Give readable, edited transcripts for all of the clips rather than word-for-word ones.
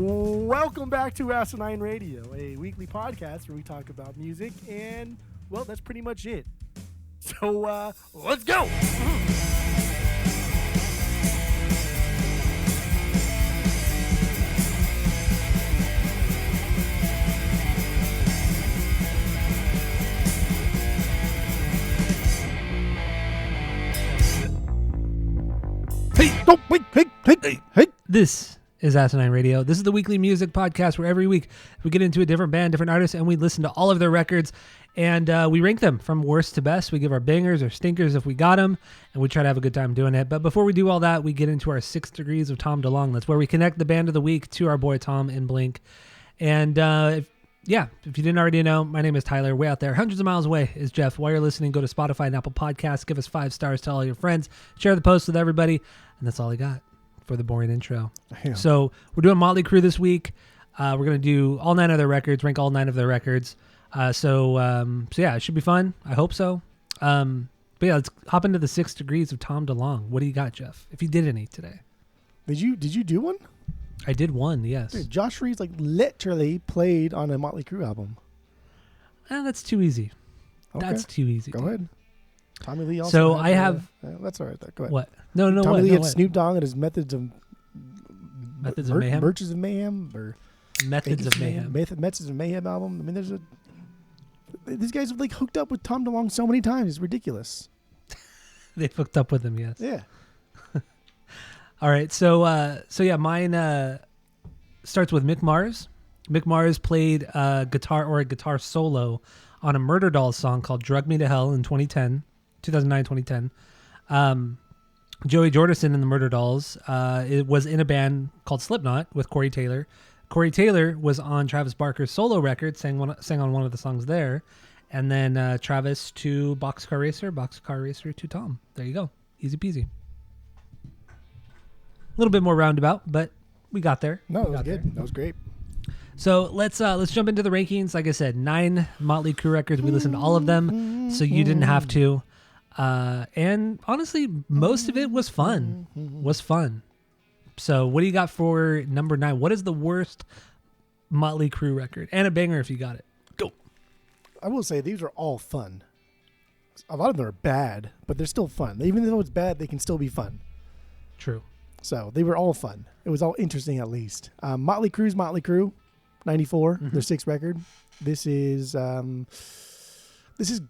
Welcome back to Asinine Radio, a weekly podcast where we talk about music, and, well, that's pretty much it. So, let's go! Hey. This is Asinine Radio. This is the weekly music podcast where every week we get into a different band, different artist, and we listen to all of their records, and we rank them from worst to best. We give our bangers or stinkers if we got them, and we try to have a good time doing it. But before we do all that, we get into our 6 degrees of Tom DeLonge. That's where we connect the band of the week to our boy Tom in Blink. And if you didn't already know, my name is Tyler. Way out there, hundreds of miles away, is Jeff. While you're listening, go to Spotify and Apple Podcasts. Give us 5 stars. Tell all your friends. Share the post with everybody. And that's all I got for the boring intro. Damn. So we're doing Mötley Crüe this week. We're going to do all 9 of their records, rank all 9 of their records. So yeah, it should be fun. I hope so. But yeah, let's hop into the 6 degrees of Tom DeLonge. What do you got, Jeff? If you did any today. Did you do one? I did one, yes. Dude, Josh Reed's like literally played on a Mötley Crüe album. That's too easy. Okay. That's too easy. Go ahead. Tommy Lee also. So I have. That's all right. Though. Go ahead. What? No. Tommy what? Lee no, had what? Snoop Dogg and his Methods of Mayhem. Merches of Mayhem or Methods of Mayhem. Methods of Mayhem album. I mean, these guys have like hooked up with Tom DeLonge so many times. It's ridiculous. They've hooked up with him, yes. Yeah. All right. So yeah, mine starts with Mick Mars. Mick Mars played a guitar solo on a Murder Dolls song called "Drug Me to Hell" in 2009-2010. Joey Jordison and the Murder Dolls it was in a band called Slipknot with Corey Taylor. Corey Taylor was on Travis Barker's solo record, sang on one of the songs there, and then Travis to Boxcar Racer to Tom. There you go, easy peasy. A little bit more roundabout, but we got there. No, it was good. That was great. So let's jump into the rankings. Like I said, 9 Mötley Crüe records. We listened to all of them, so you didn't have to. And honestly, most of it was fun. So what do you got for number 9? What is the worst Mötley Crüe record? And a banger if you got it. Go. I will say these are all fun. A lot of them are bad, but they're still fun. Even though it's bad, they can still be fun. True. So they were all fun. It was all interesting at least. Mötley Crüe's Mötley Crüe, 94, their 6th record. This is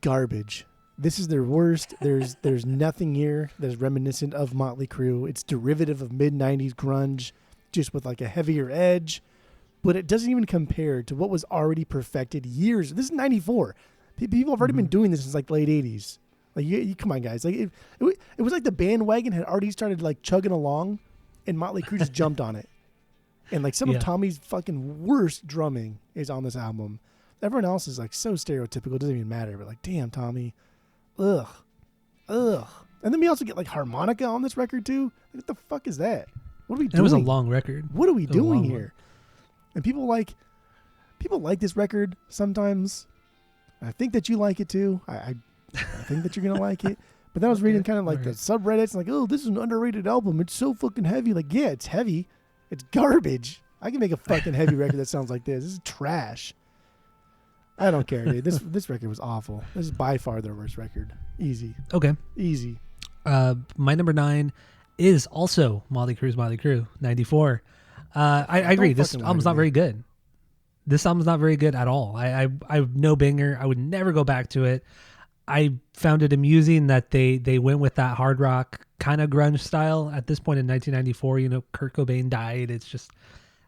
garbage. This is their worst. There's nothing here that is reminiscent of Mötley Crüe. It's derivative of mid-90s grunge, just with like a heavier edge. But it doesn't even compare to what was already perfected years. This is 94. People have already been doing this since like late 80s. Like, you come on, guys. Like it was like the bandwagon had already started like chugging along, and Mötley Crüe just jumped on it. And like some of Tommy's fucking worst drumming is on this album. Everyone else is like so stereotypical, it doesn't even matter. But like, damn, Tommy, ugh. And then we also get like harmonica on this record too. Like, what the fuck is that? What are we doing? It was a long record. What are we doing here? And people like this record sometimes. I think that you like it too. I think that you're going to like it. But then I was reading kind of like the subreddits, like, oh, this is an underrated album. It's so fucking heavy. Like, yeah, it's heavy. It's garbage. I can make a fucking heavy record that sounds like this. This is trash. I don't care, dude. This record was awful. This is by far their worst record. Easy. Okay. Easy. My number 9 is also Mötley Crüe, 94. I agree. This album's not very good. This album's not very good at all. I no banger. I would never go back to it. I found it amusing that they went with that hard rock kind of grunge style at this point in 1994. You know, Kurt Cobain died. It's just,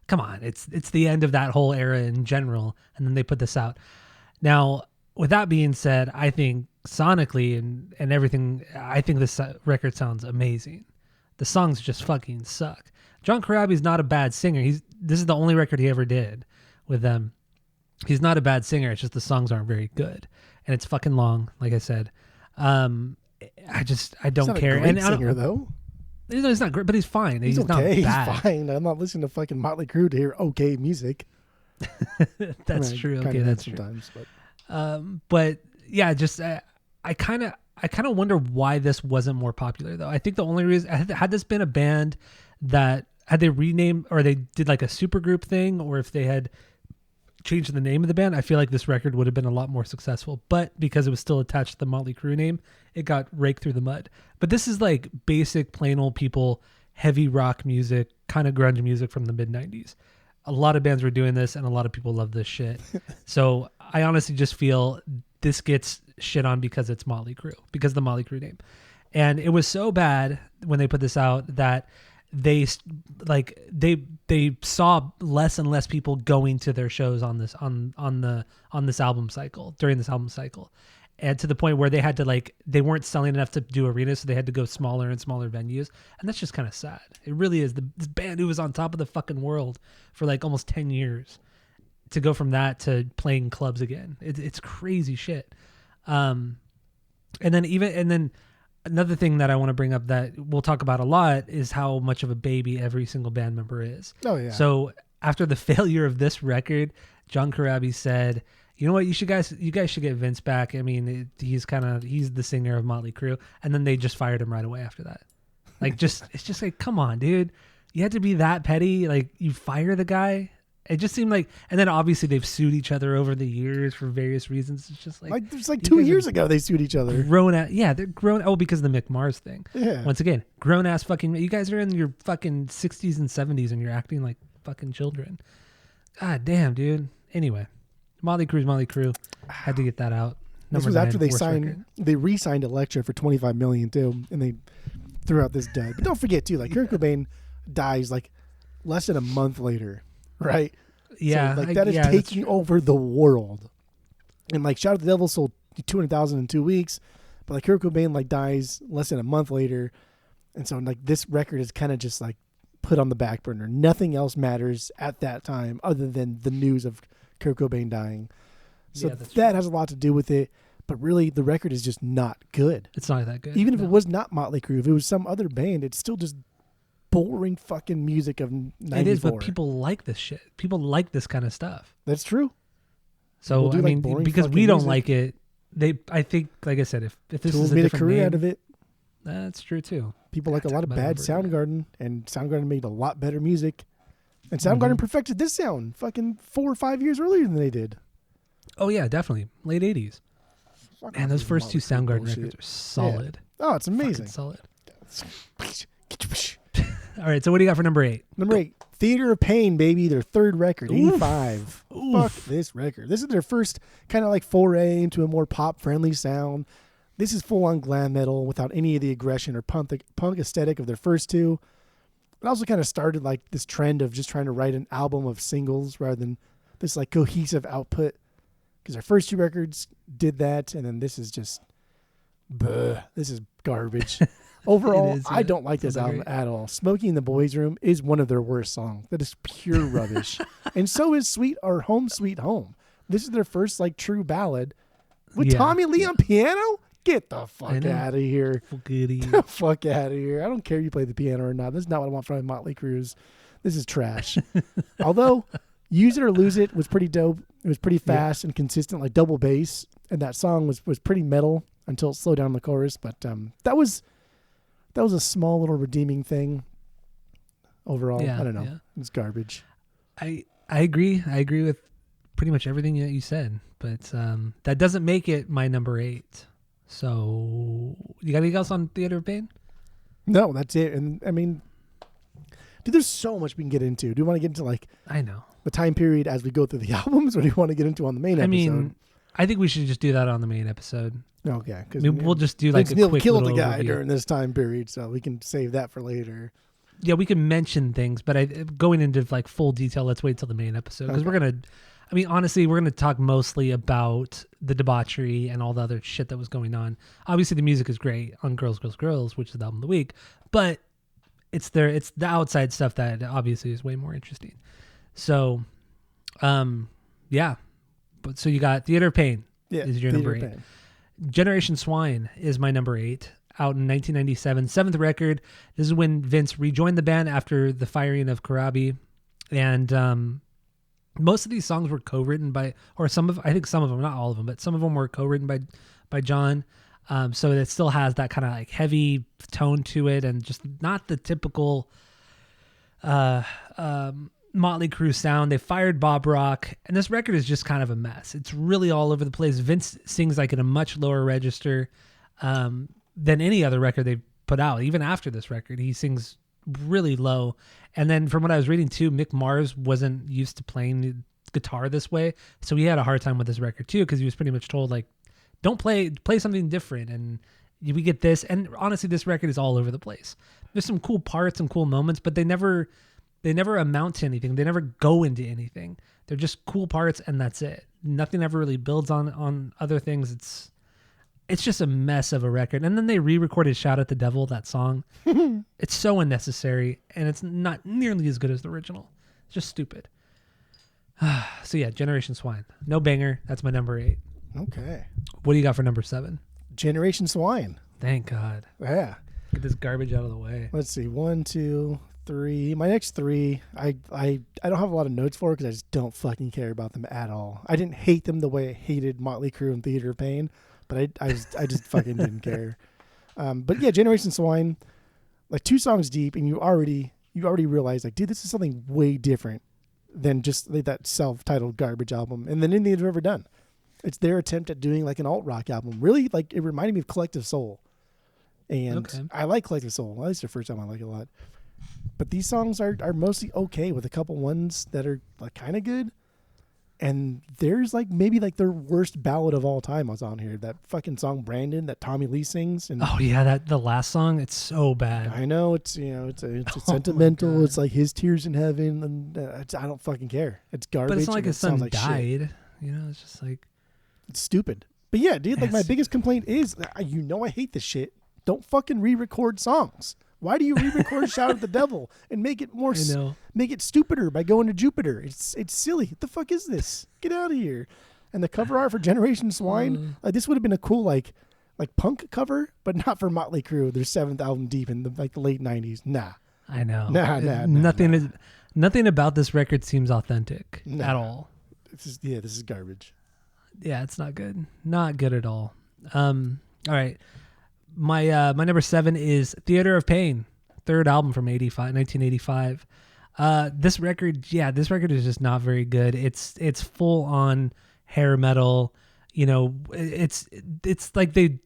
come on. It's the end of that whole era in general. And then they put this out. Now, with that being said, I think sonically and everything, I think this record sounds amazing. The songs just fucking suck. John Corabi's not a bad singer. This is the only record he ever did with them. He's not a bad singer. It's just the songs aren't very good. And it's fucking long, like I said. I don't care. He's not a great singer, though. He's not great, but he's fine. He's okay. Not bad. He's fine. I'm not listening to fucking Mötley Crüe to hear okay music. That's true. Okay, that's true. Sometimes, but yeah, just I kind of wonder why this wasn't more popular, though. I think the only reason had this been a band that had they renamed or they did like a supergroup thing, or if they had changed the name of the band, I feel like this record would have been a lot more successful. But because it was still attached to the Mötley Crüe name, it got raked through the mud. But this is like basic, plain old people, heavy rock music, kind of grunge music from the mid-90s. A lot of bands were doing this, and a lot of people love this shit. So I honestly just feel this gets shit on because it's Mötley Crüe, because of the Mötley Crüe name. And it was so bad when they put this out that they saw less and less people going to their shows on this this album cycle, during this album cycle, and to the point where they had to they weren't selling enough to do arenas, so they had to go smaller and smaller venues, and that's just kind of sad. It really is. This band who was on top of the fucking world for like almost 10 years to go from that to playing clubs again, it's crazy shit. And then another thing that I want to bring up that we'll talk about a lot is how much of a baby every single band member is. Oh, yeah. So after the failure of this record, John Corabi said, you know what, you guys should get Vince back. I mean, he's the singer of Mötley Crüe. And then they just fired him right away after that. Like, it's just like, come on, dude. You had to be that petty? Like, you fire the guy? It just seemed like, and then obviously they've sued each other over the years for various reasons. It's just like there's 2 years ago they sued each other. They're grown. Oh, because of the Mick Mars thing. Yeah. Once again, grown ass fucking. You guys are in your fucking 60s and 70s and you're acting like fucking children. God damn, dude. Anyway, Mötley Crüe. Had to get that out. This was after they re-signed Elektra for $25 million too, and they threw out this dud. But don't forget too, like Kurt Cobain dies like less than a month later. Right. Yeah. So, that is taking over the world. And like Shout at the Devil sold 200,000 in 2 weeks, but like Kurt Cobain dies less than a month later. And so like this record is kind of just like put on the back burner. Nothing else matters at that time other than the news of Kurt Cobain dying. So that has a lot to do with it. But really the record is just not good. It's not that good. Even if it was not Mötley Crüe, if it was some other band, it's still just boring fucking music of 94. It is, but people like this shit. People like this kind of stuff. That's true. So I mean, because we don't like it, I think, like I said, if this Tools is a made different a career name, out of it. That's true too. People like a lot of bad Soundgarden, and Soundgarden made a lot better music. And Soundgarden perfected this sound fucking 4 or 5 years earlier than they did. Oh yeah, definitely late 80s. Man, those first two Soundgarden records are solid. Yeah. Oh, it's amazing. Solid. All right, so what do you got for number 8? Number 8, Theater of Pain, baby, their third record, 85. Fuck this record. This is their first kind of like foray into a more pop-friendly sound. This is full-on glam metal without any of the aggression or punk aesthetic of their first two. It also kind of started like this trend of just trying to write an album of singles rather than this like cohesive output. Because their first two records did that, and then this is just, this is garbage. Overall, I don't like this album at all. Smoking in the Boys' Room is one of their worst songs. That is pure rubbish. And so is Home Sweet Home. This is their first like true ballad with Tommy Lee on piano. Get the fuck out of here. Fuck out of here. I don't care if you play the piano or not. This is not what I want from my Mötley Crüe. This is trash. Although Use It or Lose It was pretty dope. It was pretty fast and consistent, like double bass. And that song was pretty metal until it slowed down the chorus. But that was a small little redeeming thing. Overall, I don't know. Yeah. It's garbage. I agree. I agree with pretty much everything that you said. But that doesn't make it my number 8. So, you got anything else on Theater of Pain? No, that's it. And I mean, dude, there's so much we can get into. Do you want to get into like the time period as we go through the albums, or do you want to get into on the main episode? I mean, I think we should just do that on the main episode. Okay, because we'll just do like a quick killed a guy overview during this time period, so we can save that for later. Yeah, we can mention things, but going into like full detail, let's wait till the main episode because we're gonna. I mean, honestly, we're going to talk mostly about the debauchery and all the other shit that was going on. Obviously, the music is great on Girls, Girls, Girls, which is the album of the week, but it's the outside stuff that obviously is way more interesting. So, yeah. But so you got Theater of Pain is your number 8. Generation Swine is my number 8, out in 1997, 7th record. This is when Vince rejoined the band after the firing of Corabi, and most of these songs were co-written by, or I think some of them, not all of them, but some of them were co-written by John. So it still has that kind of like heavy tone to it, and just not the typical Mötley Crüe sound. They fired Bob Rock, and this record is just kind of a mess. It's really all over the place. Vince sings like in a much lower register than any other record they've put out. Even after this record, he sings really low. And then from what I was reading too, Mick Mars wasn't used to playing the guitar this way, so he had a hard time with this record too, because he was pretty much told like, don't play something different, and we get this. And honestly, this record is all over the place. There's some cool parts and cool moments, but they never amount to anything. They never go into anything. They're just cool parts, and that's it. Nothing ever really builds on other things. It's just a mess of a record. And then they re-recorded "Shout at the Devil," that song. It's so unnecessary, and it's not nearly as good as the original. It's just stupid. So yeah, Generation Swine. No banger. That's my number 8. Okay. What do you got for number 7? Generation Swine. Thank God. Yeah. Get this garbage out of the way. Let's see. 1, 2, 3. My next 3, I don't have a lot of notes for because I just don't fucking care about them at all. I didn't hate them the way I hated Mötley Crüe and Theater of Pain, but I just fucking didn't care. But yeah, Generation Swine, like 2 songs deep, and you already realize like, dude, this is something way different than just like that self-titled garbage album and than anything they've ever done. It's their attempt at doing like an alt-rock album. Really, like, it reminded me of Collective Soul. And okay. I like Collective Soul. At least the first time I like it a lot. But these songs are mostly okay, with a couple ones that are like kind of good. And there's like maybe like their worst ballad of all time was on here. That fucking song Brandon that Tommy Lee sings. And oh yeah, the last song, it's so bad. I know, it's sentimental. It's like his tears in heaven, and I don't fucking care. It's garbage. But it's not like his son died. Shit. You know, it's just like, it's stupid. But yeah, dude, like my biggest complaint is, I hate this shit. Don't fucking re-record songs. Why do you re-record "Shout at the Devil" and make it more, make it stupider by going to Jupiter? It's silly. What the fuck is this? Get out of here. And the cover art for Generation Swine, this would have been a cool like punk cover, but not for Mötley Crüe, their 7th album deep in the late 90s. Nah. I know. Nothing about this record seems authentic at all. This is garbage. Yeah, it's not good. Not good at all. All right. My number 7 is Theater of Pain, 3rd album from 1985. This record is just not very good. It's full on hair metal. You know, it's like they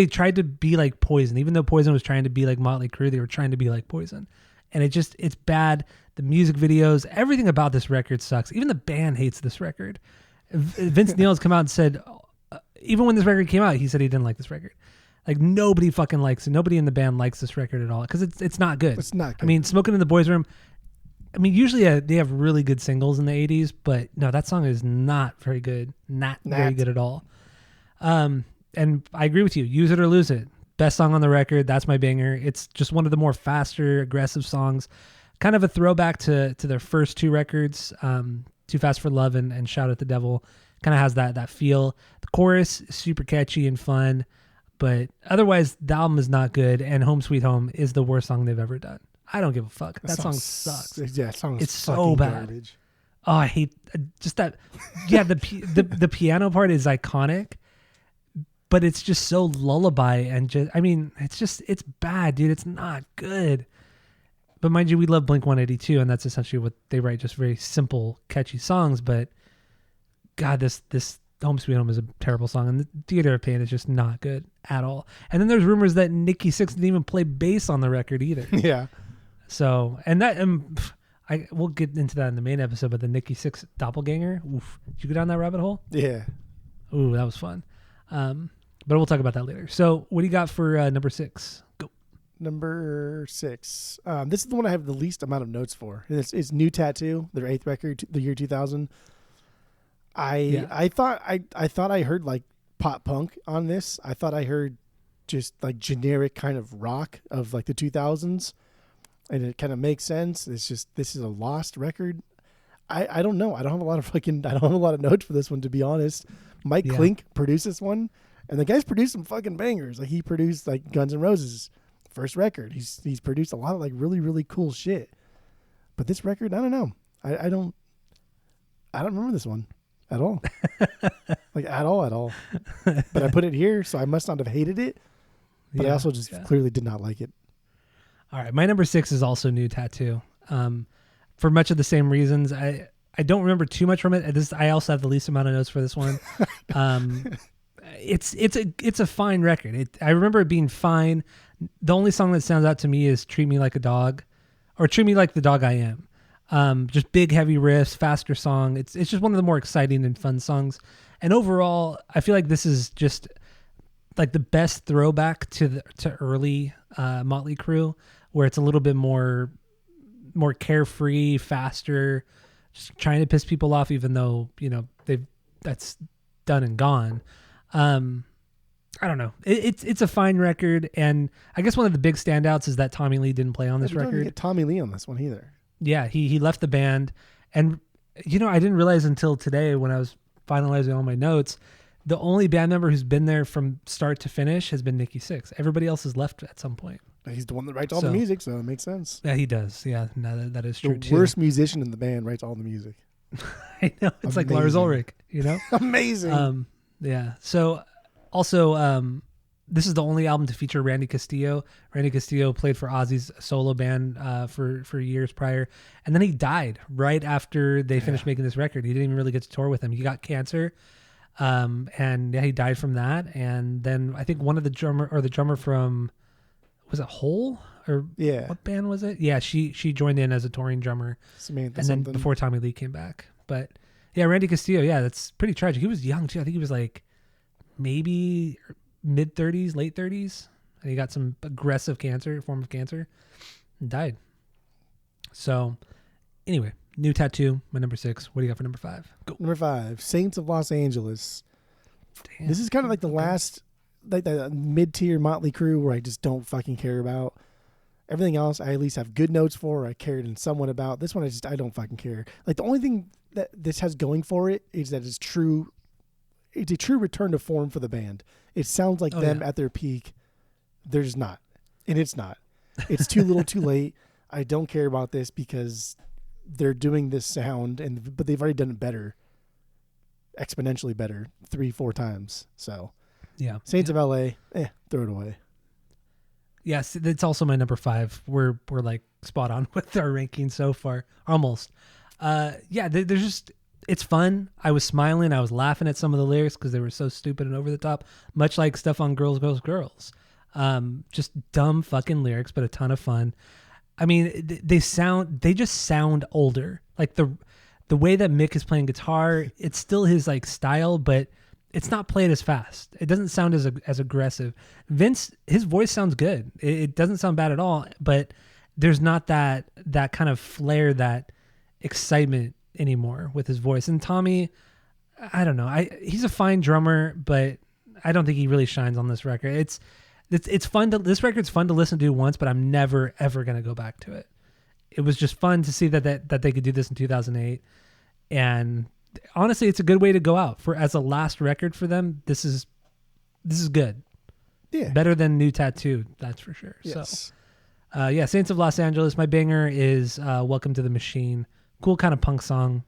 tried to be like Poison. Even though Poison was trying to be like Mötley Crüe, they were trying to be like Poison. And it's bad. The music videos, everything about this record sucks. Even the band hates this record. Vince Neil has come out and said, even when this record came out, he said he didn't like this record. Like, nobody fucking likes it. Nobody in the band likes this record at all because it's not good. It's not good. I mean, Smoking in the Boys' Room, I mean, usually they have really good singles in the 80s, but no, that song is not very good. Not very good at all. And I agree with you. Use It or Lose It. Best song on the record. That's my banger. It's just one of the more faster, aggressive songs. Kind of a throwback to their first 2 records, Too Fast for Love and Shout at the Devil. Kind of has that feel. The chorus is super catchy and fun, but otherwise the album is not good, and Home Sweet Home is the worst song they've ever done. I don't give a fuck. That song sucks. Yeah, that song is it's so bad. Garbage. Oh, I hate just that. Yeah, the piano part is iconic, but it's just so lullaby and it's bad, dude. It's not good. But mind you, we love Blink-182, and that's essentially what they write, just very simple, catchy songs. But God, this Home Sweet Home is a terrible song, and the Theater of Pain is just not good at all. And then there's rumors that Nikki Sixx didn't even play bass on the record either. Yeah. So, and that, we'll get into that in the main episode, but the Nikki Sixx doppelganger, oof. Did you go down that rabbit hole? Yeah. Ooh, that was fun. But we'll talk about that later. So, what do you got for number 6? Go. Number 6. This is the one I have the least amount of notes for. It's New Tattoo, their 8th record, the year 2000. I thought I heard like pop punk on this. I thought I heard just like generic kind of rock of like the 2000s, and it kind of makes sense. It's just, this is a lost record. I don't know. I don't have a lot of notes for this one, to be honest. Mike Klink produced this one, and the guy's produced some fucking bangers. Like, he produced like Guns N' Roses' first record. He's produced a lot of like really, really cool shit. But this record, I don't know. I don't remember this one at all. Like, at all. But I put it here, so I must not have hated it. But I also just clearly did not like it. All right, my number 6 is also New Tattoo. For much of the same reasons. I don't remember too much from it. I also have the least amount of notes for this one. It's a fine record. I remember it being fine. The only song that stands out to me is "Treat Me Like a Dog," or "Treat Me Like the Dog I Am." Just big, heavy riffs, faster song. It's just one of the more exciting and fun songs. And overall, I feel like this is just like the best throwback to early Mötley Crüe, where it's a little bit more carefree, faster, just trying to piss people off, even though that's done and gone. I don't know. It's a fine record, and I guess one of the big standouts is that Tommy Lee didn't play on this record. Didn't get Tommy Lee on this one either. Yeah, he left the band, and I didn't realize until today when I was finalizing all my notes, the only band member who's been there from start to finish has been Nikki Sixx. Everybody else has left at some point. He's the one that writes all the music, so it makes sense. Yeah, he does. Yeah, no, that is true too. The worst musician in the band writes all the music. I know. It's like Lars Ulrich, Amazing. Yeah. So also, this is the only album to feature Randy Castillo. Randy Castillo played for Ozzy's solo band for years prior, and then he died right after they finished making this record. He didn't even really get to tour with him. He got cancer, and he died from that. And then I think the drummer from, was it Hole or what band was it? Yeah, she joined in as a touring drummer, Samantha and then before Tommy Lee came back. But yeah, Randy Castillo, that's pretty tragic. He was young too. I think he was like maybe mid 30s, late 30s, and he got some aggressive form of cancer, and died. So anyway, New Tattoo, my number 6. What do you got for number 5? Go. Number 5, Saints of Los Angeles. Damn. This is kind of like the last, like the mid-tier Mötley Crüe where I just don't fucking care about. Everything else I at least have good notes for, or I cared in somewhat about. This one I don't fucking care. Like the only thing that this has going for it is that it's true. It's a true return to form for the band. It sounds like them at their peak. They're just not. And it's not. It's too little too late. I don't care about this because they're doing this sound, but they've already done it better. Exponentially better 3-4 times. So yeah. Saints of LA, throw it away. Yes, it's also my number 5. We're like spot on with our ranking so far. Almost. There's just, it's fun. I was smiling. I was laughing at some of the lyrics because they were so stupid and over the top, much like stuff on Girls, Girls, Girls. Just dumb fucking lyrics, but a ton of fun. I mean, they just sound older. Like the way that Mick is playing guitar, it's still his like style, but it's not played as fast. It doesn't sound as aggressive. Vince, his voice sounds good. It doesn't sound bad at all, but there's not that kind of flair, that excitement anymore with his voice. And Tommy, I don't know. He's a fine drummer, but I don't think he really shines on this record. It's fun this record's fun to listen to once, but I'm never ever gonna go back to it. It was just fun to see that they could do this in 2008, and honestly, it's a good way to go out as a last record for them. This is good. Yeah, better than New Tattoo, that's for sure. Yes. So, Saints of Los Angeles. My banger is "Welcome to the Machine." Cool kind of punk song.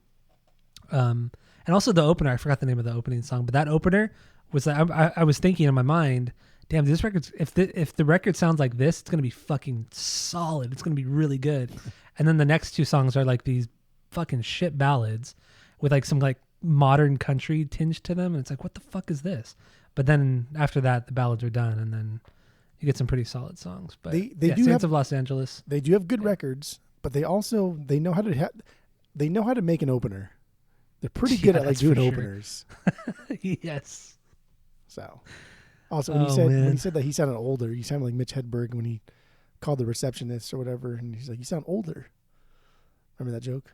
And also the opener. I forgot the name of the opening song, but that opener was like, I was thinking in my mind, damn, this record, if the record sounds like this, it's gonna be fucking solid. It's gonna be really good. And then the next 2 songs are like these fucking shit ballads with like some like modern country tinge to them, and it's like, what the fuck is this? But then after that, the ballads are done, and then you get some pretty solid songs. But Saints of Los Angeles. They do have good records, but they know how to make an opener. They're pretty good at like doing openers. Yes. So, also when he said that he sounded older, he sounded like Mitch Hedberg when he called the receptionist or whatever, and he's like, "You sound older." Remember that joke?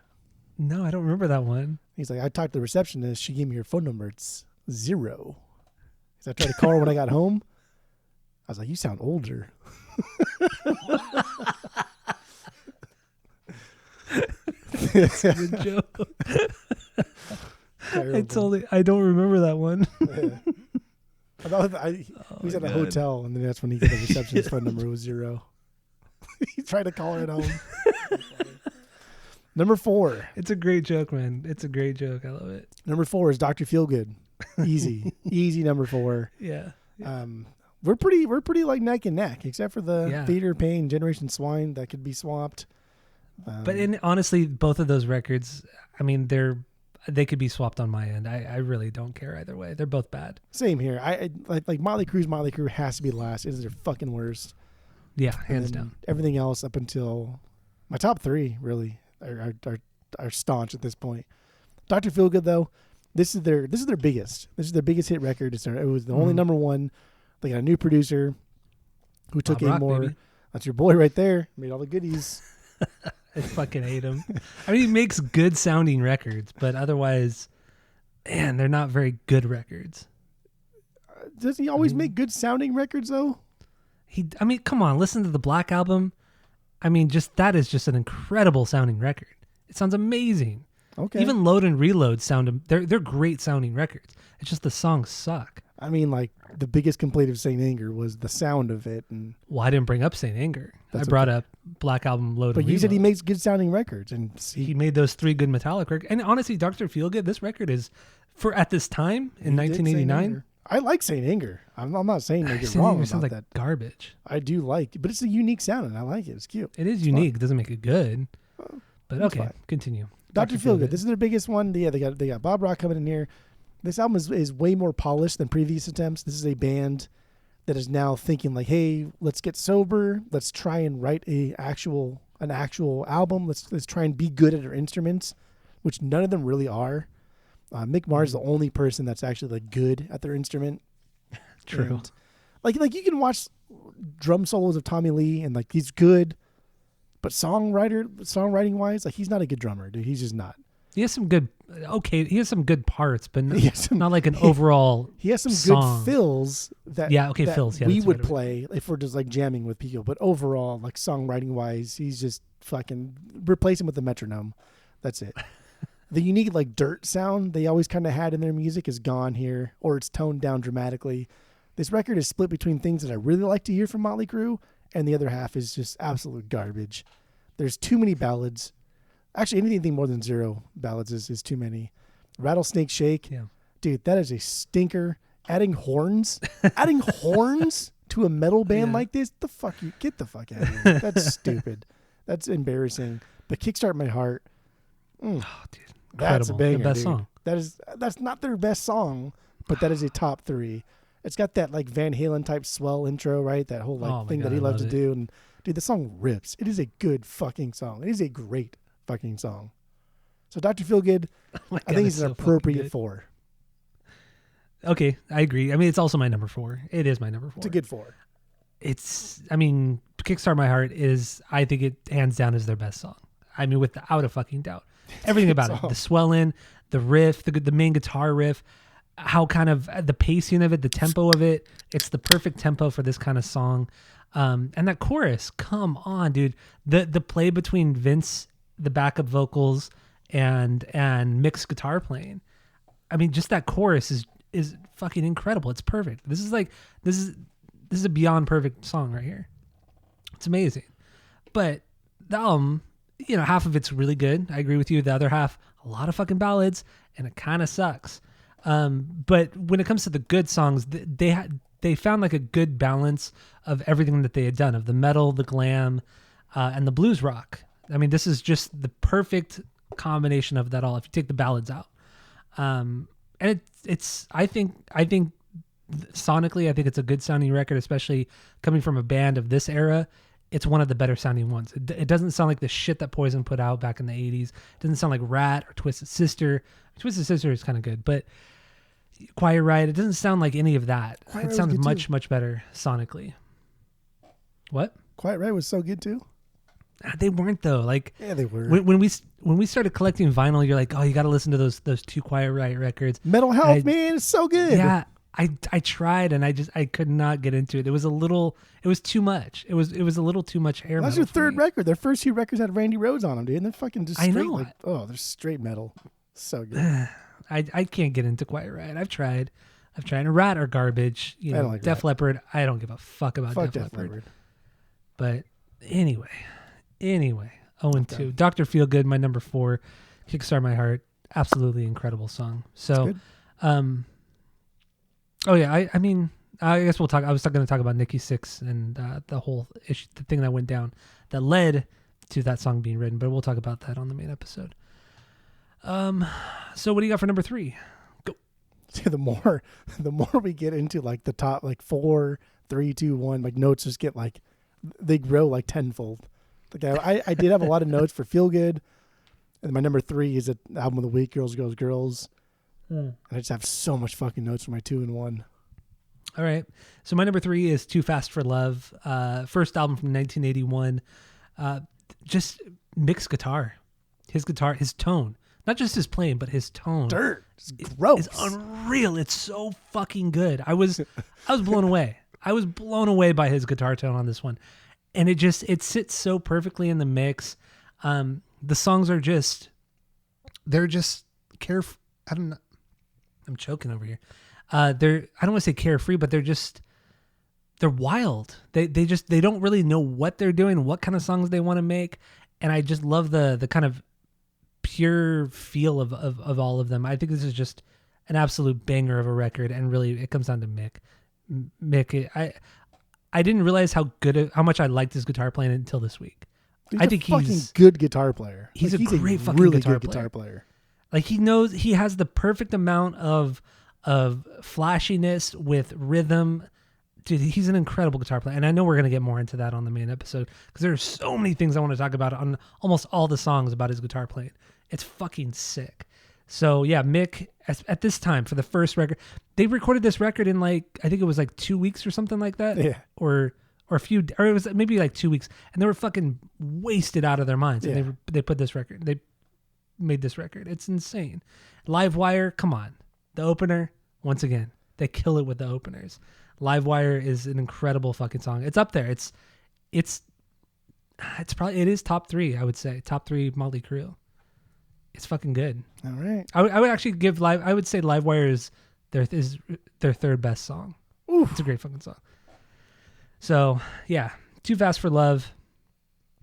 No, I don't remember that one. He's like, "I talked to the receptionist. She gave me her phone number. It's 0." So I tried to call her when I got home. I was like, "You sound older." That's a good joke. I don't remember that one. Yeah. He was at a hotel, and then that's when he got the receptionist phone number. It was 0. He tried to call her at home. Number 4. It's a great joke, man. It's a great joke. I love it. Number 4 is Dr. Feelgood. Easy number 4. Yeah. we're pretty like neck and neck, except for the Theater of Pain, Generation Swine that could be swapped. But honestly, both of those records, I mean, they could be swapped on my end. I really don't care either way. They're both bad. Same here. I like Mötley Crüe's Mötley Crüe has to be last. It is their fucking worst. Yeah, hands down. Everything else up until my top three really are staunch at this point. Dr. Feelgood though, this is their biggest. This is their biggest hit record. It was the only number one. They got a new producer who took a more. Baby. That's your boy right there. Made all the goodies. I fucking hate him. I mean, he makes good sounding records, but otherwise, man, they're not very good records. Does he always make good sounding records though? I mean, come on, listen to the Black Album. I mean, that is just an incredible sounding record. It sounds amazing. Okay. Even Load and Reload they're great sounding records. It's just the songs suck. I mean, like the biggest complaint of Saint Anger was the sound of it. And well, I didn't bring up Saint Anger. I brought up Black Album, Load and Reload. But you said he makes good sounding records, and he made those 3 good Metallic records. And honestly, Dr. Feelgood, this record is at this time in 1989. I like Saint Anger. I'm not saying they get Saint wrong Anger about sounds like that. Garbage. I do like, but it's a unique sound, and I like it. It's cute. It is unique. It doesn't make it good. But okay, fine. Continue. Dr. Feelgood. This is their biggest one. Yeah, they got Bob Rock coming in here. This album is way more polished than previous attempts. This is a band that is now thinking like, hey, let's get sober. Let's try and write an actual album. Let's try and be good at our instruments, which none of them really are. Mick Mars is the only person that's actually like good at their instrument. True. And, like you can watch drum solos of Tommy Lee and like he's good, but songwriting wise, like he's not a good drummer, dude. He's just not. He has some good parts, but not like an overall. He has some song. good fills that fills. Yeah, we would play if we're just like jamming with people. But overall, like songwriting wise, he's just fucking replace him with the metronome. That's it. The unique like dirt sound they always kind of had in their music is gone here, or it's toned down dramatically. This record is split between things that I really like to hear from Mötley Crüe, and the other half is just absolute garbage. There's too many ballads. Actually, anything more than 0 ballads is too many. Rattlesnake Shake. Yeah. Dude, that is a stinker. Adding horns to a metal band like this? Get the fuck out of here. That's stupid. That's embarrassing. But Kickstart My Heart. Oh, dude. That's a banger, the best dude. Song. That's not their best song, but that is a top 3. It's got that like Van Halen type swell intro, right? That whole thing that he loves to do. And dude, the song rips. It is a good fucking song. It is a great fucking song. So Dr. Feelgood, I think he's an appropriate 4. Okay, I agree. I mean, it's also my number 4. It is my number 4. It's a good 4. Kickstart My Heart is, I think it hands down is their best song. I mean, without a fucking doubt. Everything about it. The swell in, the riff, the main guitar riff, how kind of the pacing of it, the tempo of it. It's the perfect tempo for this kind of song. And that chorus, come on, dude. The play between Vince, the backup vocals, and Mick's guitar playing. I mean, just that chorus is fucking incredible. It's perfect. This is a beyond perfect song right here. It's amazing. But the album, half of it's really good. I agree with you. The other half, a lot of fucking ballads, and it kind of sucks. But when it comes to the good songs, they found like a good balance of everything that they had done, of the metal, the glam, and the blues rock. I mean, this is just the perfect combination of that all. If you take the ballads out, and it's I think sonically, I think it's a good sounding record, especially coming from a band of this era. It's one of the better sounding ones. It doesn't sound like the shit that Poison put out back in the 80s. It doesn't sound like Rat or Twisted Sister. Twisted Sister is kind of good, but Quiet Riot, it doesn't sound like any of that. It sounds much, much better sonically. What? Quiet Riot was so good too. They weren't though. Like, yeah, they were. When we started collecting vinyl, you're like, oh, you got to listen to those 2 Quiet Riot records. Mental Health, man, it's so good. Yeah, I tried and I could not get into it. It was too much. It was a little too much hair. That's your third record. Their first 2 records had Randy Rhoads on them, dude. And they're fucking just straight. I know. Like, they're straight metal. So good. I can't get into Quiet Riot. I've tried. And Rat are garbage. I don't like Def Rat. Leppard. I don't give a fuck about Def Leppard. But anyway, 0-2. Dr. Feelgood, my number 4. Kickstart My Heart. Absolutely incredible song. So, oh yeah, I mean, I guess we'll talk. I was going to talk about Nikki Sixx and the whole issue, the thing that went down that led to that song being written, but we'll talk about that on the main episode. So what do you got for number 3? Go. See, the more we get into like the top like 4, 3, 2, 1, like notes just get like they grow like tenfold. Like I did have a lot of notes for Feel Good, and my number 3 is album of the week, Girls, Girls, Girls. And I just have so much fucking notes for my 2 and 1. All right. So my number 3 is Too Fast for Love. First album from 1981. Just mixed guitar. His guitar, his tone. Not just his playing, but his tone. Dirt. It's gross. It's unreal. It's so fucking good. I was blown away. I was blown away by his guitar tone on this one. And it sits so perfectly in the mix. The songs are they're just carefree. I'm choking over here. I don't want to say carefree, but they're wild. They don't really know what they're doing, what kind of songs they want to make. And I just love the kind of pure feel of all of them. I think this is just an absolute banger of a record. And really it comes down to Mick. I didn't realize how much I liked his guitar playing until this week. I think he's a good guitar player. He's a great fucking really guitar good guitar player. Like he has the perfect amount of flashiness with rhythm. Dude, he's an incredible guitar player. And I know we're going to get more into that on the main episode because there are so many things I want to talk about on almost all the songs about his guitar playing. It's fucking sick. So yeah, Mick, at this time for the first record, they recorded this record in I think it was 2 weeks or something like that. Yeah. Or it was maybe 2 weeks, and they were fucking wasted out of their minds. Yeah. And they made this record. It's insane. Livewire, come on. The opener, once again, they kill it with the openers. Livewire is an incredible fucking song. It's up there. It is top 3, I would say. Top 3 Mötley Crüe. It's fucking good. All right. I would actually I would say Livewire is their third best song. Oof. It's a great fucking song. So yeah, Too Fast for Love.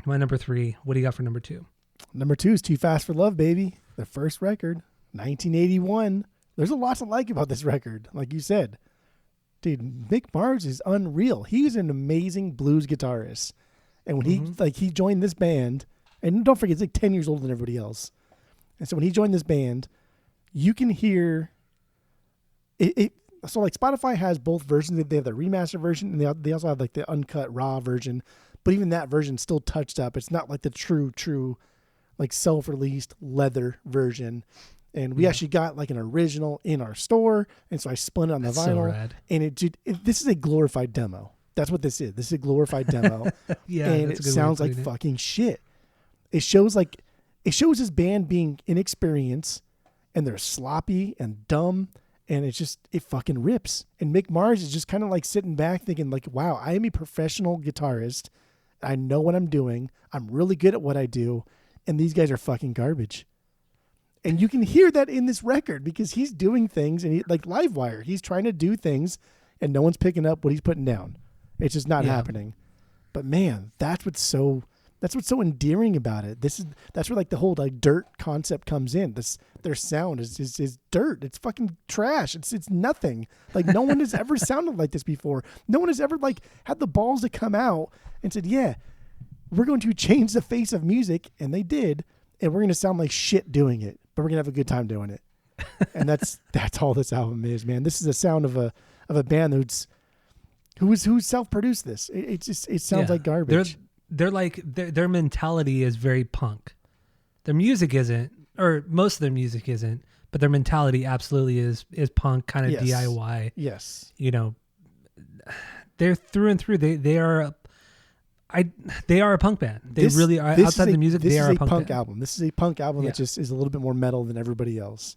My number 3. What do you got for number 2? Number 2 is Too Fast for Love, baby. The first record, 1981. There's a lot to like about this record, like you said. Dude, Mick Mars is unreal. He's an amazing blues guitarist. And when he joined this band, and don't forget, he's 10 years older than everybody else. And so when he joined this band, you can hear it. So Spotify has both versions. They have the remaster version, and they also have the uncut raw version. But even that version still touched up. It's not like the true self-released leather version. And we actually got an original in our store, and so I spun it on the vinyl. So rad. And this is a glorified demo. That's what this is. This is a glorified demo. Yeah, and it sounds like fucking shit. It shows this band being inexperienced, and they're sloppy and dumb, and it fucking rips. And Mick Mars is just kind of sitting back thinking wow, I am a professional guitarist. I know what I'm doing. I'm really good at what I do, and these guys are fucking garbage. And you can hear that in this record because he's doing things, and Livewire, he's trying to do things, and no one's picking up what he's putting down. It's just not happening. But man, that's what's so endearing about it. That's where the whole dirt concept comes in. Their sound is dirt. It's fucking trash. It's nothing. No one has ever sounded like this before. No one has ever had the balls to come out and said, yeah, we're going to change the face of music, and they did, and we're going to sound like shit doing it, but we're going to have a good time doing it. And that's all this album is, man. This is the sound of a band who self-produced this. It sounds like garbage. Their mentality is very punk. Their music isn't, or most of their music isn't, but their mentality absolutely is punk, kind of DIY. Yes. They're through and through. They are a punk band. They really are. Outside of the music, they are a punk album. This is a punk album that just is a little bit more metal than everybody else.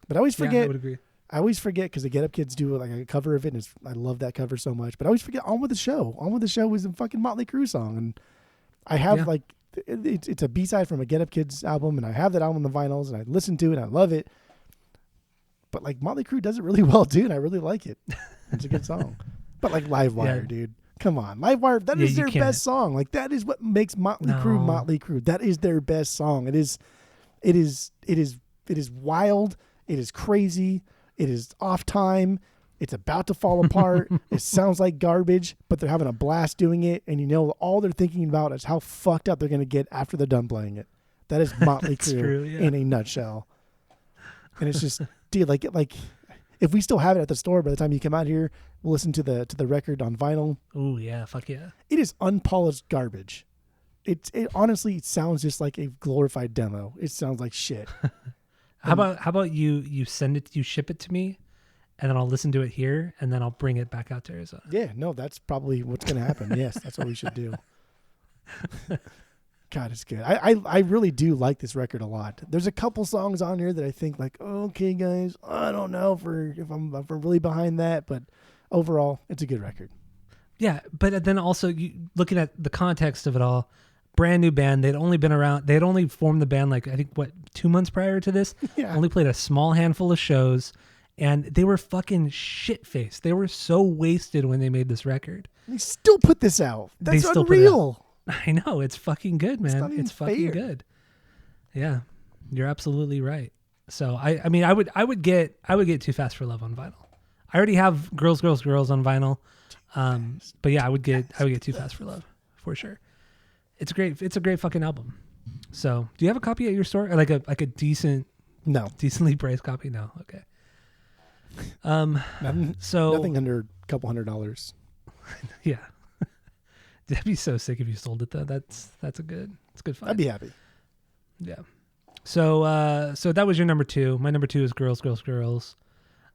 But I always forget. I would agree. I always forget because the Get Up Kids do a cover of it, and I love that cover so much. But I always forget On With The Show. On With The Show was a fucking Mötley Crüe song, and I have it's a B-side from a Get Up Kids album, and I have that album on the vinyls, and I listen to it, and I love it. But Mötley Crüe does it really well too, and I really like it. It's a good song. But Livewire, dude, come on, Livewire, that is their best song. That is what makes Mötley Crüe Mötley Crüe. That is their best song. It is wild. It is crazy. It is off time. It's about to fall apart. It sounds like garbage, but they're having a blast doing it. And you know, all they're thinking about is how fucked up they're going to get after they're done playing it. That is Mötley Crüe in a nutshell. And it's just, dude, like if we still have it at the store by the time you come out here, we'll listen to the record on vinyl. Oh yeah, fuck yeah. It is unpolished garbage. It honestly sounds just like a glorified demo. It sounds like shit. How about you ship it to me, and then I'll listen to it here, and then I'll bring it back out to Arizona. Yeah, no, that's probably what's going to happen. Yes, that's what we should do. God, it's good. I really do like this record a lot. There's a couple songs on here that I think like, okay, guys, I don't know if I'm really behind that, but overall, it's a good record. Yeah, but then also looking at the context of it all, brand new band. They'd only been around. They'd only formed the band like I think 2 months prior to this. Yeah. Only played a small handful of shows, and they were fucking shit faced. They were so wasted when they made this record. They still put this out. That's unreal. I know, it's fucking good, man. It's fucking fair. good. Yeah, you're absolutely right. So I mean I would get Too Fast for Love on vinyl. I already have Girls on vinyl. But yeah, I would get Too Fast for Love for sure. It's a great fucking album. So, do you have a copy at your store? Or like a decently priced copy? No. Okay. Nothing under a couple $100. Yeah. That'd be so sick if you sold it though. It's a good find. I'd be happy. Yeah. So that was your number 2. My number 2 is Girls. Your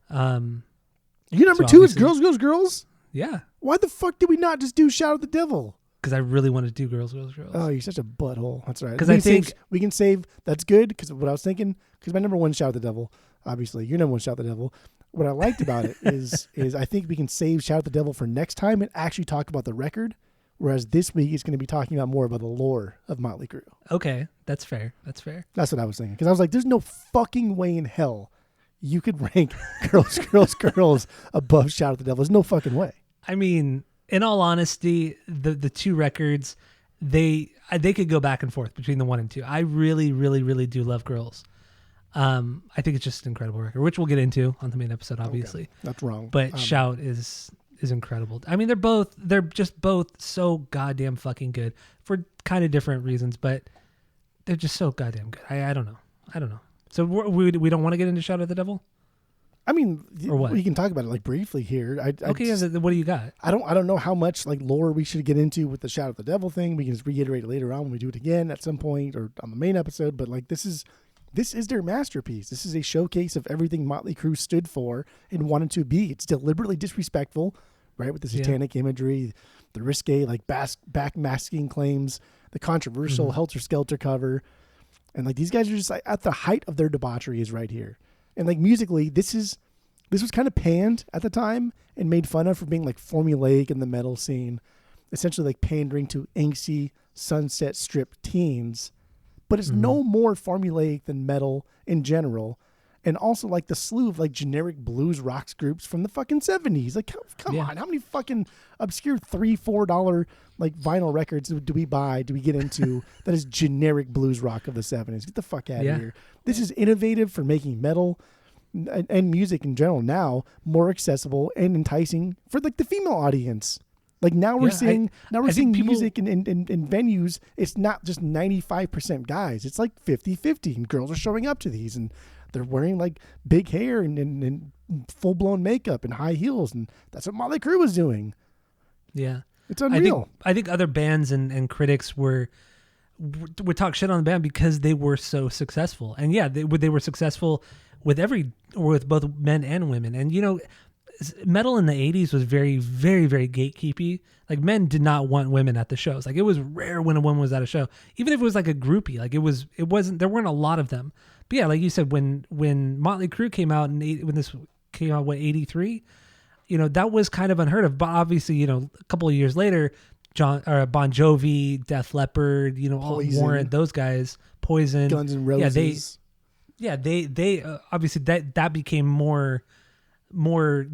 number 2 is Girls? Yeah. Why the fuck did we not just do Shout at the Devil? Because I really want to do Girls. Oh, you're such a butthole. That's right. Because I think we can save. That's good. Because what I was thinking. Because my number 1 Shout at the Devil. Obviously, your number 1 Shout at the Devil. What I liked about it is I think we can save Shout at the Devil for next time and actually talk about the record. Whereas this week it's going to be talking about more about the lore of Mötley Crüe. Okay, that's fair. That's what I was thinking. Because I was like, there's no fucking way in hell you could rank Girls above Shout at the Devil. There's no fucking way. I mean, in all honesty, the 2 records, they could go back and forth between the 1 and 2. I really, really, really do love Girls. I think it's just an incredible record, which we'll get into on the main episode, obviously. Okay. That's wrong. But Shout is incredible. I mean, they're just both so goddamn fucking good for kind of different reasons, but they're just so goddamn good. I don't know. So we don't want to get into Shout at the Devil? I mean, or what? We can talk about it like briefly here. Okay, what do you got? I don't know how much like lore we should get into with the Shout at the Devil thing. We can just reiterate it later on when we do it again at some point or on the main episode. But like this is their masterpiece. This is a showcase of everything Mötley Crüe stood for and wanted to be. It's deliberately disrespectful, right? With the satanic imagery, the risque like backmasking claims, the controversial Helter Skelter cover, and like these guys are just like at the height of their debauchery is right here. And like musically, this was kind of panned at the time and made fun of for being like formulaic in the metal scene, essentially like pandering to angsty Sunset Strip teens. But it's no more formulaic than metal in general, and also like the slew of like generic blues rocks groups from the fucking 70s. Like, come on, how many fucking obscure $3-4 like vinyl records do we get into that is generic blues rock of the 70s? Get the fuck out of here. This is innovative for making metal and music in general now more accessible and enticing for like the female audience. Like now we're seeing music in venues. It's not just 95% guys. It's like 50-50, and girls are showing up to these, and they're wearing like big hair and full blown makeup and high heels, and that's what Mötley Crüe was doing. Yeah, it's unreal. I think other bands and critics would talk shit on the band because they were so successful, and they were successful with both men and women, and you know. Metal in the 80s was very, very, very gatekeepy. Like men did not want women at the shows. Like it was rare when a woman was at a show, even if it was like a groupie. Like it wasn't. There weren't a lot of them. But yeah, like you said, when Mötley Crüe came out when this came out, 83, you know that was kind of unheard of. But obviously, you know, a couple of years later, Bon Jovi, Def Leppard, you know, Warrant, those guys, Poison, Guns N' Roses. They obviously that became more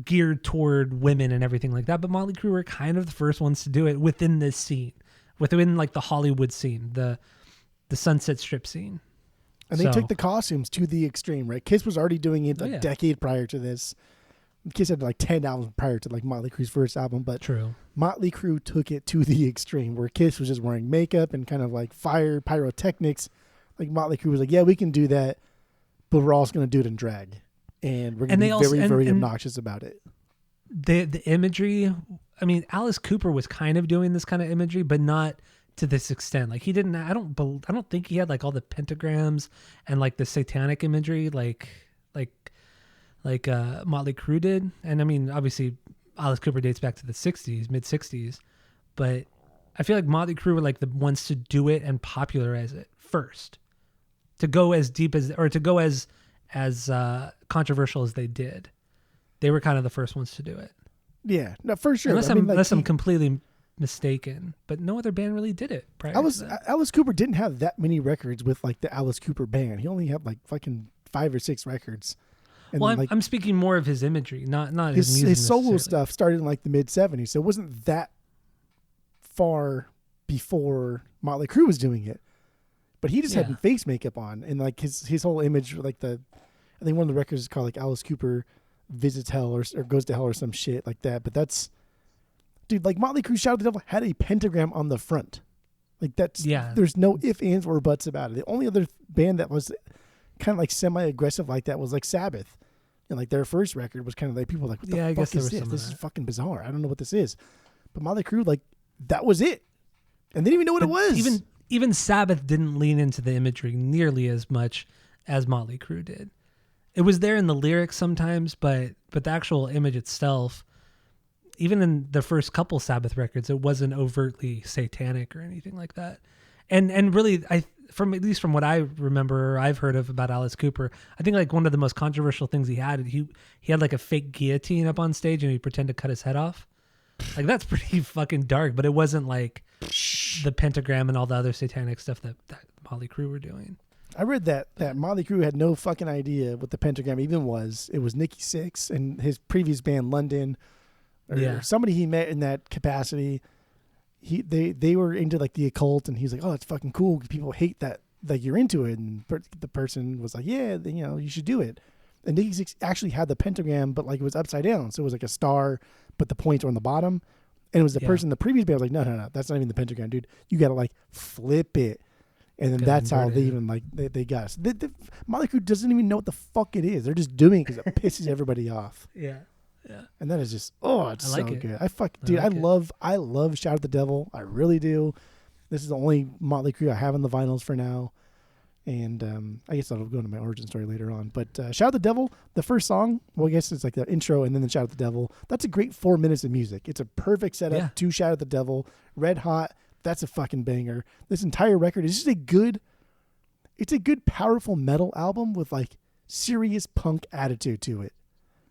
geared toward women and everything like that. But Mötley Crüe were kind of the first ones to do it within this scene, within like the Hollywood scene, the Sunset Strip scene. And they took the costumes to the extreme, right? Kiss was already doing it a decade prior to this. Kiss had like 10 albums prior to like Mötley Crüe's first album, but True. Mötley Crüe took it to the extreme where Kiss was just wearing makeup and kind of like fire pyrotechnics. Like Mötley Crüe was like, yeah, we can do that, but we're also going to do it in drag. And we're going to be very obnoxious about it. The imagery, I mean, Alice Cooper was kind of doing this kind of imagery, but not to this extent. Like he didn't, I don't think he had like all the pentagrams and like the satanic imagery like Mötley Crüe did. And I mean, obviously Alice Cooper dates back to the 60s, mid 60s, but I feel like Mötley Crüe were like the ones to do it and popularize it first, to go as deep as, or to go as controversial as they did. They were kind of the first ones to do it. Yeah, no, for sure. Unless I'm completely mistaken, but no other band really did it. Alice Cooper didn't have that many records with like the Alice Cooper band. He only had like fucking 5 or 6 records. And well, I'm speaking more of his imagery, not his music. His solo stuff started in like the mid 70s, so it wasn't that far before Mötley Crüe was doing it. But he just had face makeup on, and like his whole image, like I think one of the records is called like Alice Cooper Visits Hell or Goes to Hell or some shit like that. But that's, dude, like Mötley Crüe Shout at the Devil had a pentagram on the front. Like that's, there's no ifs, ands, or buts about it. The only other band that was kind of like semi-aggressive like that was like Sabbath. And like their first record was kind of like, people were like, what the fuck is this? This is fucking bizarre. I don't know what this is. But Mötley Crüe, like, that was it. And they didn't even know what it was. Even Sabbath didn't lean into the imagery nearly as much as Mötley Crüe did. It was there in the lyrics sometimes, but the actual image itself, even in the first couple Sabbath records, it wasn't overtly satanic or anything like that. And really, at least from what I remember or I've heard of about Alice Cooper, I think like one of the most controversial things he had like a fake guillotine up on stage and he'd pretend to cut his head off. Like that's pretty fucking dark, but it wasn't like the pentagram and all the other satanic stuff that Mötley Crüe were doing. I read that Mötley Crüe had no fucking idea what the pentagram even was. It was Nikki Sixx and his previous band London, or somebody he met in that capacity. They were into like the occult, and he's like, "Oh, that's fucking cool. 'Cause people hate that like you're into it." And the person was like, "Yeah, you should do it." And Nikki Sixx actually had the pentagram, but like it was upside down, so it was like a star, but the points were on the bottom. And it was the person in the previous band was like, no, that's not even the pentagram, dude. You got to like flip it. And then that's how they even like, they got us. Mötley Crüe doesn't even know what the fuck it is. They're just doing it because it pisses everybody off. Yeah. Yeah. And that is just, it's so good. I love Shout at the Devil. I really do. This is the only Mötley Crüe I have in the vinyls for now. And I guess I'll go into my origin story later on. But Shout at the Devil, the first song, well, I guess it's like the intro and then the Shout at the Devil. That's a great 4 minutes of music. It's a perfect setup to Shout at the Devil. Red Hot, that's a fucking banger. This entire record is just a good powerful metal album with like serious punk attitude to it.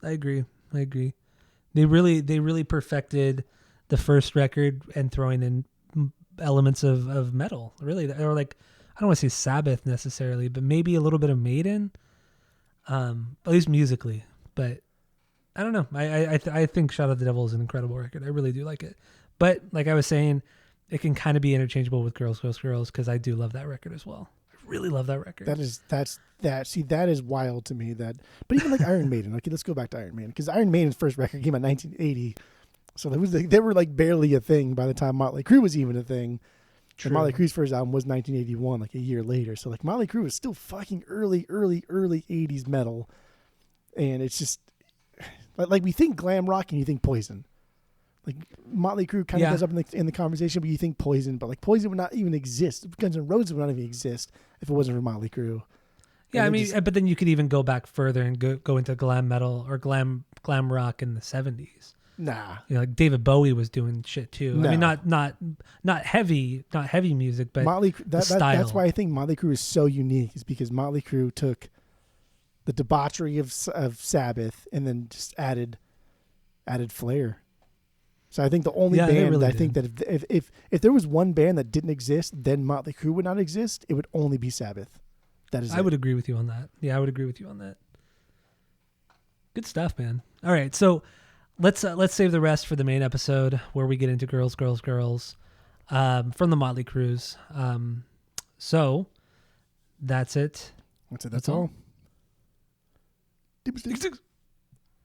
I agree. They really perfected the first record and throwing in elements of metal. Really, or like, I don't want to say Sabbath necessarily, but maybe a little bit of Maiden, at least musically. But I don't know. I think Shout at the Devil is an incredible record. I really do like it. But like I was saying, it can kind of be interchangeable with Girls, Girls, Girls because I do love that record as well. I really love that record. That is wild to me. But even like Iron Maiden. Okay, let's go back to Iron Maiden because Iron Maiden's first record came out in 1980, so they were like barely a thing by the time Mötley Crüe was even a thing. True. Mötley Crüe's first album was 1981, like a year later. So like Mötley Crüe was still fucking early 80s metal, and it's just like we think glam rock and you think Poison. Like Mötley Crüe kind of goes up in the conversation, but you think Poison, but like Poison would not even exist. Guns N' Roses would not even exist if it wasn't for Mötley Crüe. Yeah, I mean, but then you could even go back further and go into glam metal or glam rock in the 70s. Nah, like David Bowie was doing shit too. No. I mean, not heavy music, but style. That's why I think Mötley Crüe is so unique. Is because Mötley Crüe took the debauchery of Sabbath and then just added flair. So I think the only band really I think that if there was one band that didn't exist, then Mötley Crüe would not exist. It would only be Sabbath. I would agree with you on that. Yeah, I would agree with you on that. Good stuff, man. All right, so let's save the rest for the main episode where we get into Girls, Girls, Girls from the Mötley Crües. So that's it. That's all.